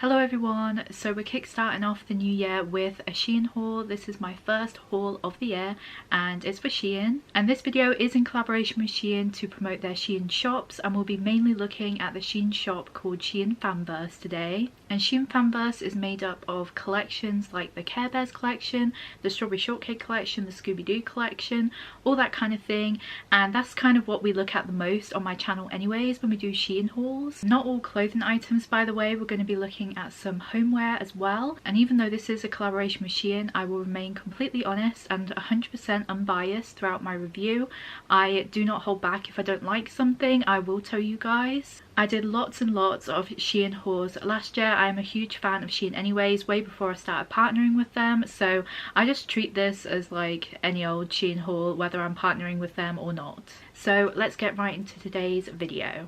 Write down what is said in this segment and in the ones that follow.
Hello everyone, so we're kickstarting off the new year with a Shein haul. This is my first haul of the year and it's for Shein, and this video is in collaboration with Shein to promote their Shein shops, and we'll be mainly looking at the Shein shop called Shein Fanverse today. And Shein Fanverse is made up of collections like the Care Bears collection, the Strawberry Shortcake collection, the Scooby-Doo collection, all that kind of thing, and that's kind of what we look at the most on my channel anyways when we do Shein hauls. Not all clothing items, by the way, we're going to be looking at some homeware as well, and even though this is a collaboration with Shein, I will remain completely honest and 100% unbiased throughout my review. I do not hold back. If I don't like something, I will tell you guys. I did lots and lots of Shein hauls last year. I am a huge fan of Shein anyways, way before I started partnering with them, so I just treat this as like any old Shein haul, whether I'm partnering with them or not. So let's get right into today's video.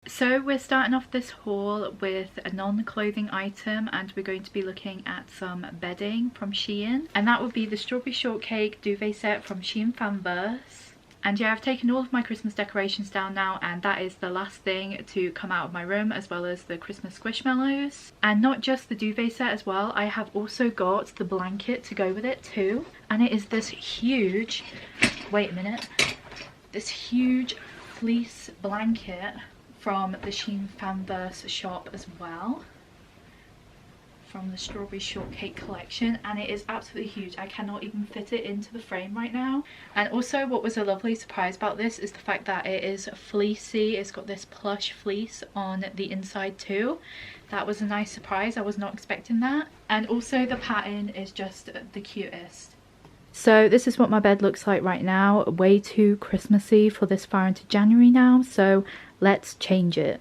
So we're starting off this haul with a non-clothing item, and we're going to be looking at some bedding from Shein, and that would be the Strawberry Shortcake duvet set from Shein Fanverse. And yeah, I've taken all of my Christmas decorations down now, and that is the last thing to come out of my room, as well as the Christmas squishmallows. And not just the duvet set as well, I have also got the blanket to go with it too, and it is this huge, wait a minute, this huge fleece blanket from the Shein Fanverse shop as well, from the Strawberry Shortcake collection, and it is absolutely huge. I cannot even fit it into the frame right now. And also what was a lovely surprise about this is the fact that it is fleecy. It's got this plush fleece on the inside too. That was a nice surprise. I was not expecting that. And also the pattern is just the cutest. So this is what my bed looks like right now. Way too Christmassy for this far into January now, so let's change it.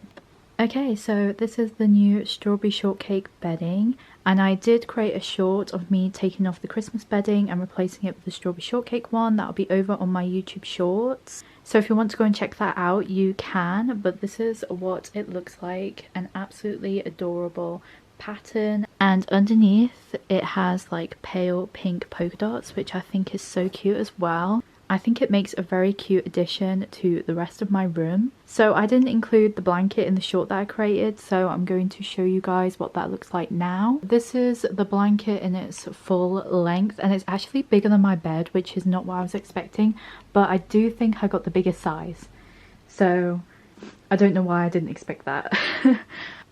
Okay, so this is the new Strawberry Shortcake bedding, and I did create a short of me taking off the Christmas bedding and replacing it with the Strawberry Shortcake one. That'll be over on my YouTube shorts, so if you want to go and check that out you can. But this is what it looks like, an absolutely adorable pattern, and underneath it has like pale pink polka dots, which I think is so cute as well. I think it makes a very cute addition to the rest of my room. So I didn't include the blanket in the short that I created, so I'm going to show you guys what that looks like now. This is the blanket in its full length, and it's actually bigger than my bed, which is not what I was expecting, but I do think I got the biggest size, so I don't know why I didn't expect that.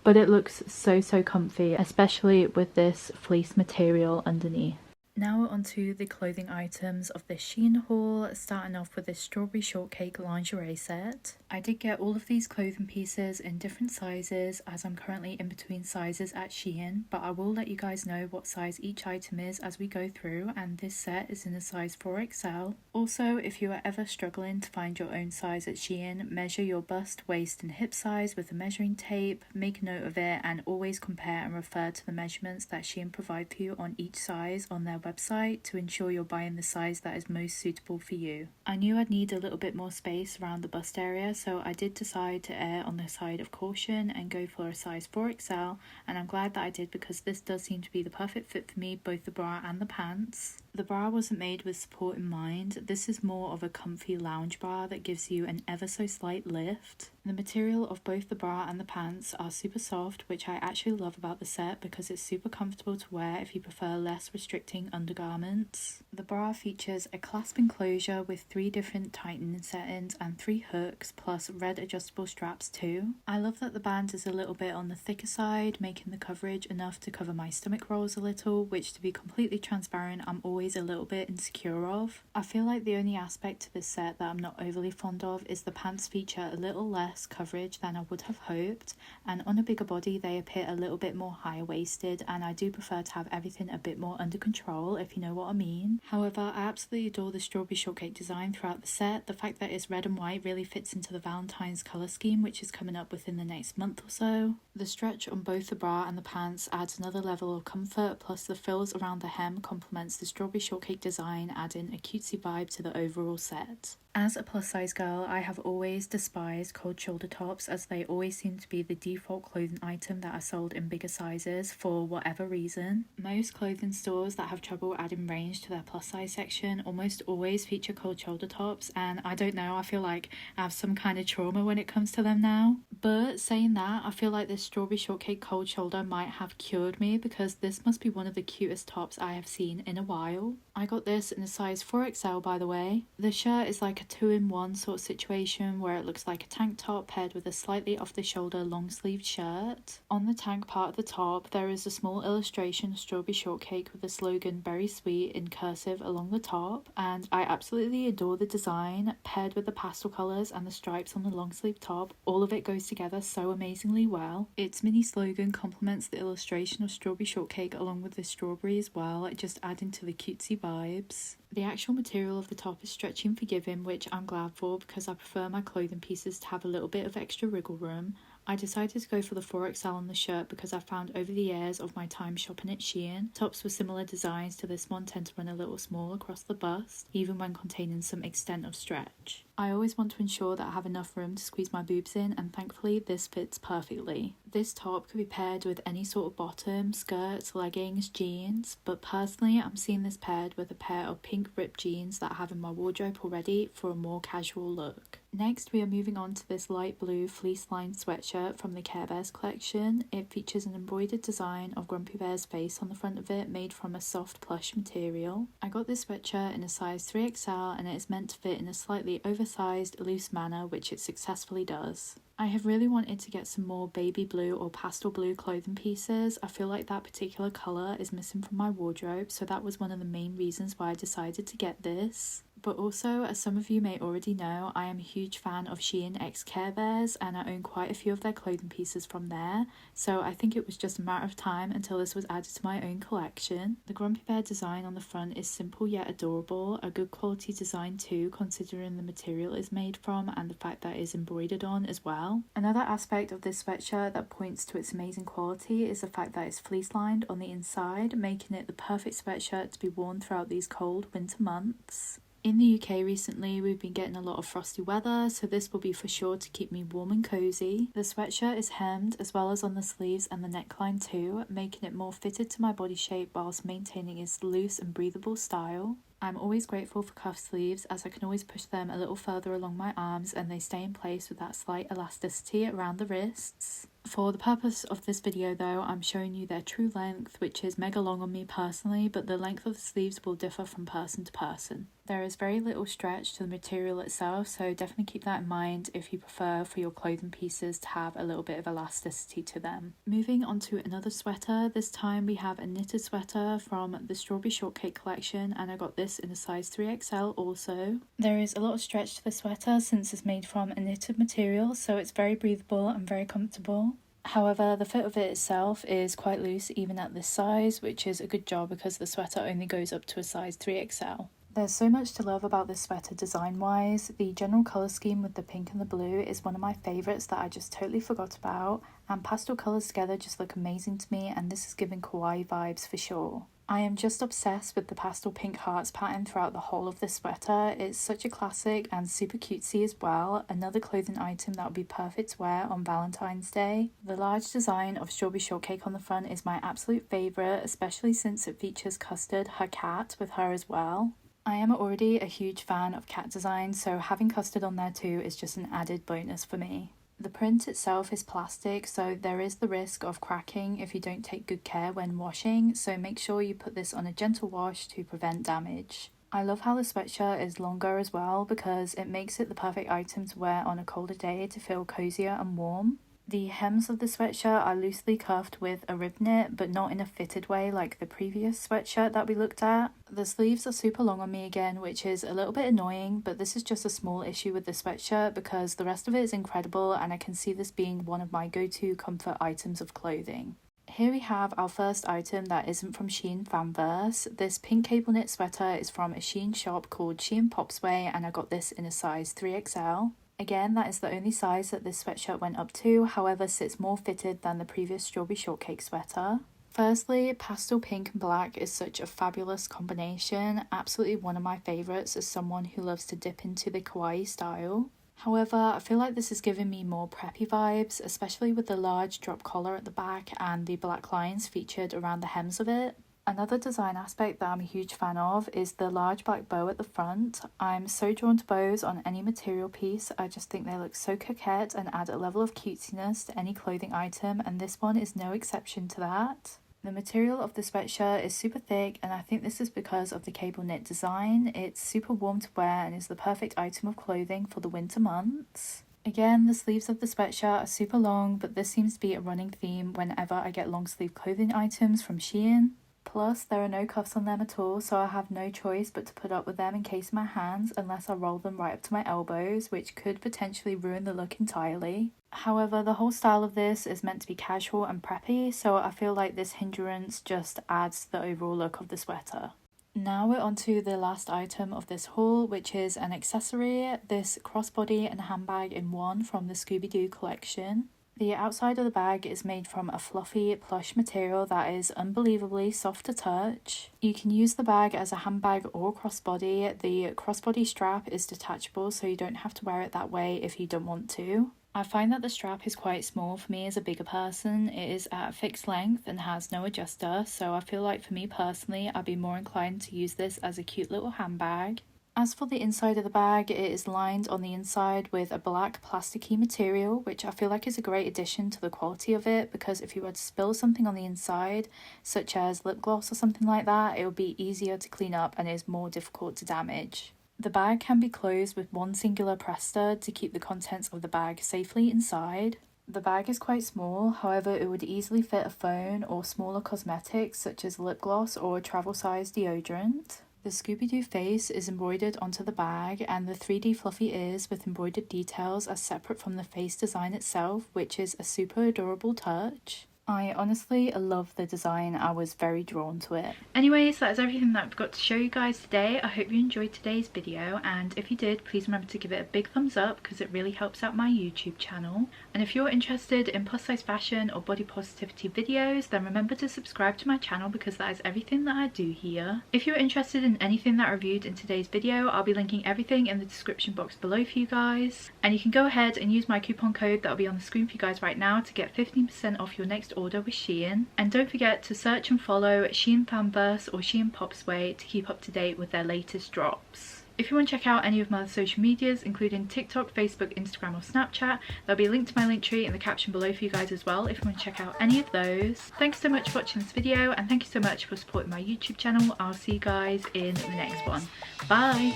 But it looks so comfy, especially with this fleece material underneath. Now onto the clothing items of this Shein haul, starting off with this Strawberry Shortcake lingerie set. I did get all of these clothing pieces in different sizes, as I'm currently in between sizes at Shein, but I will let you guys know what size each item is as we go through, and this set is in a size 4XL. Also, if you are ever struggling to find your own size at Shein, measure your bust, waist and hip size with a measuring tape, make a note of it, and always compare and refer to the measurements that Shein provide for you on each size on their website to ensure you're buying the size that is most suitable for you. I knew I'd need a little bit more space around the bust area, so I did decide to err on the side of caution and go for a size 4XL, and I'm glad that I did, because this does seem to be the perfect fit for me, both the bra and the pants. The bra wasn't made with support in mind. This is more of a comfy lounge bra that gives you an ever so slight lift. The material of both the bra and the pants are super soft, which I actually love about the set because it's super comfortable to wear if you prefer less restricting undergarments. The bra features a clasp enclosure with 3 different tightening settings and 3 hooks, plus red adjustable straps too. I love that the band is a little bit on the thicker side, making the coverage enough to cover my stomach rolls a little, which, to be completely transparent, I'm always a little bit insecure of. I feel like the only aspect to this set that I'm not overly fond of is the pants feature a little less coverage than I would have hoped, and on a bigger body they appear a little bit more higher waisted, and I do prefer to have everything a bit more under control, if you know what I mean. However, I absolutely adore the Strawberry Shortcake design throughout the set. The fact that it's red and white really fits into the Valentine's colour scheme, which is coming up within the next month or so. The stretch on both the bra and the pants adds another level of comfort, plus the frills around the hem complements the Strawberry Shortcake design, adding a cutesy vibe to the overall set. As a plus size girl, I have always despised cold shoulder tops, as they always seem to be the default clothing item that are sold in bigger sizes for whatever reason. Most clothing stores that have trouble adding range to their plus plus size section almost always feature cold shoulder tops, and I don't know, I feel like I have some kind of trauma when it comes to them now. But saying that, I feel like this strawberry shortcake cold shoulder might have cured me, because this must be one of the cutest tops I have seen in a while. I got this in a size 4XL, by the way. The shirt is like a 2-in-1 sort of situation where it looks like a tank top paired with a slightly off the shoulder long sleeved shirt. On the tank part of the top there is a small illustration of strawberry shortcake with the slogan "Very Sweet" in cursive along the top, and I absolutely adore the design. Paired with the pastel colours and the stripes on the long sleeve top, all of it goes together so amazingly well. Its mini slogan complements the illustration of strawberry shortcake along with the strawberry as well, just adding to the cutesy vibes. The actual material of the top is stretchy and forgiving, which I'm glad for because I prefer my clothing pieces to have a little bit of extra wriggle room. I decided to go for the 4XL on the shirt because I found over the years of my time shopping at Shein, tops with similar designs to this one tend to run a little small across the bust, even when containing some extent of stretch. I always want to ensure that I have enough room to squeeze my boobs in, and thankfully this fits perfectly. This top could be paired with any sort of bottom, skirts, leggings, jeans, but personally I'm seeing this paired with a pair of pink ripped jeans that I have in my wardrobe already for a more casual look. Next we are moving on to this light blue fleece lined sweatshirt from the Care Bears collection. It features an embroidered design of Grumpy Bear's face on the front of it, made from a soft plush material. I got this sweatshirt in a size 3XL and it is meant to fit in a slightly oversized, loose manner, which it successfully does. I have really wanted to get some more baby blue or pastel blue clothing pieces. I feel like that particular colour is missing from my wardrobe, so that was one of the main reasons why I decided to get this. But also, as some of you may already know, I am a huge fan of Shein x Care Bears and I own quite a few of their clothing pieces from there, so I think it was just a matter of time until this was added to my own collection. The Grumpy Bear design on the front is simple yet adorable, a good quality design too considering the material it's made from and the fact that it is embroidered on as well. Another aspect of this sweatshirt that points to its amazing quality is the fact that it's fleece lined on the inside, making it the perfect sweatshirt to be worn throughout these cold winter months. In the UK recently, we've been getting a lot of frosty weather, so this will be for sure to keep me warm and cozy. The sweatshirt is hemmed as well as on the sleeves and the neckline too, making it more fitted to my body shape whilst maintaining its loose and breathable style. I'm always grateful for cuff sleeves as I can always push them a little further along my arms and they stay in place with that slight elasticity around the wrists. For the purpose of this video though, I'm showing you their true length, which is mega long on me personally, but the length of the sleeves will differ from person to person. There is very little stretch to the material itself, so definitely keep that in mind if you prefer for your clothing pieces to have a little bit of elasticity to them. Moving on to another sweater, this time we have a knitted sweater from the Strawberry Shortcake collection and I got this in a size 3XL also. There is a lot of stretch to the sweater since it's made from a knitted material, so it's very breathable and very comfortable. However, the fit of it itself is quite loose even at this size, which is a good job because the sweater only goes up to a size 3XL. There's so much to love about this sweater design wise. The general colour scheme with the pink and the blue is one of my favourites that I just totally forgot about, and pastel colours together just look amazing to me, and this is giving kawaii vibes for sure. I am just obsessed with the pastel pink hearts pattern throughout the whole of this sweater. It's such a classic and super cutesy as well. Another clothing item that would be perfect to wear on Valentine's Day. The large design of Strawberry Shortcake on the front is my absolute favourite, especially since it features Custard, her cat, with her as well. I am already a huge fan of cat design, so having Custard on there too is just an added bonus for me. The print itself is plastic, so there is the risk of cracking if you don't take good care when washing, so make sure you put this on a gentle wash to prevent damage. I love how the sweatshirt is longer as well because it makes it the perfect item to wear on a colder day to feel cozier and warm. The hems of the sweatshirt are loosely cuffed with a rib knit, but not in a fitted way like the previous sweatshirt that we looked at. The sleeves are super long on me again, which is a little bit annoying, but this is just a small issue with the sweatshirt because the rest of it is incredible and I can see this being one of my go-to comfort items of clothing. Here we have our first item that isn't from Shein Fanverse. This pink cable knit sweater is from a Shein shop called Shein Popsway and I got this in a size 3XL. Again, that is the only size that this sweatshirt went up to, however sits more fitted than the previous Strawberry Shortcake sweater. Firstly, pastel pink and black is such a fabulous combination, absolutely one of my favourites as someone who loves to dip into the kawaii style. However, I feel like this is giving me more preppy vibes, especially with the large drop collar at the back and the black lines featured around the hems of it. Another design aspect that I'm a huge fan of is the large black bow at the front. I'm so drawn to bows on any material piece. I just think they look so coquette and add a level of cutesiness to any clothing item, and this one is no exception to that. The material of the sweatshirt is super thick, and I think this is because of the cable knit design. It's super warm to wear and is the perfect item of clothing for the winter months. Again, the sleeves of the sweatshirt are super long, but this seems to be a running theme whenever I get long sleeve clothing items from Shein. Plus, there are no cuffs on them at all, so I have no choice but to put up with them encasing my hands unless I roll them right up to my elbows, which could potentially ruin the look entirely. However, the whole style of this is meant to be casual and preppy, so I feel like this hindrance just adds to the overall look of the sweater. Now we're on to the last item of this haul, which is an accessory, this crossbody and handbag in one from the Scooby-Doo collection. The outside of the bag is made from a fluffy plush material that is unbelievably soft to touch. You can use the bag as a handbag or crossbody. The crossbody strap is detachable, so you don't have to wear it that way if you don't want to. I find that the strap is quite small for me as a bigger person. It is at a fixed length and has no adjuster, so I feel like for me personally, I'd be more inclined to use this as a cute little handbag. As for the inside of the bag, it is lined on the inside with a black plasticky material, which I feel like is a great addition to the quality of it, because if you were to spill something on the inside, such as lip gloss or something like that, it would be easier to clean up and is more difficult to damage. The bag can be closed with one singular press stud to keep the contents of the bag safely inside. The bag is quite small, however it would easily fit a phone or smaller cosmetics such as lip gloss or travel size deodorant. The Scooby-Doo face is embroidered onto the bag, and the 3D fluffy ears with embroidered details are separate from the face design itself, which is a super adorable touch. I honestly love the design. I was very drawn to it. Anyways, that is everything that I've got to show you guys today. I hope you enjoyed today's video, and if you did, please remember to give it a big thumbs up because it really helps out my YouTube channel. And if you're interested in plus size fashion or body positivity videos, then remember to subscribe to my channel because that is everything that I do here. If you're interested in anything that I reviewed in today's video, I'll be linking everything in the description box below for you guys. And you can go ahead and use my coupon code that will be on the screen for you guys right now to get 15% off your next order with Shein. And don't forget to search and follow Shein Fanverse or Shein Popsway to keep up to date with their latest drops. If you want to check out any of my other social medias, including TikTok, Facebook, Instagram or Snapchat, there'll be a link to my link tree in the caption below for you guys as well if you want to check out any of those. Thanks so much for watching this video, and thank you so much for supporting my YouTube channel. I'll see you guys in the next one. Bye!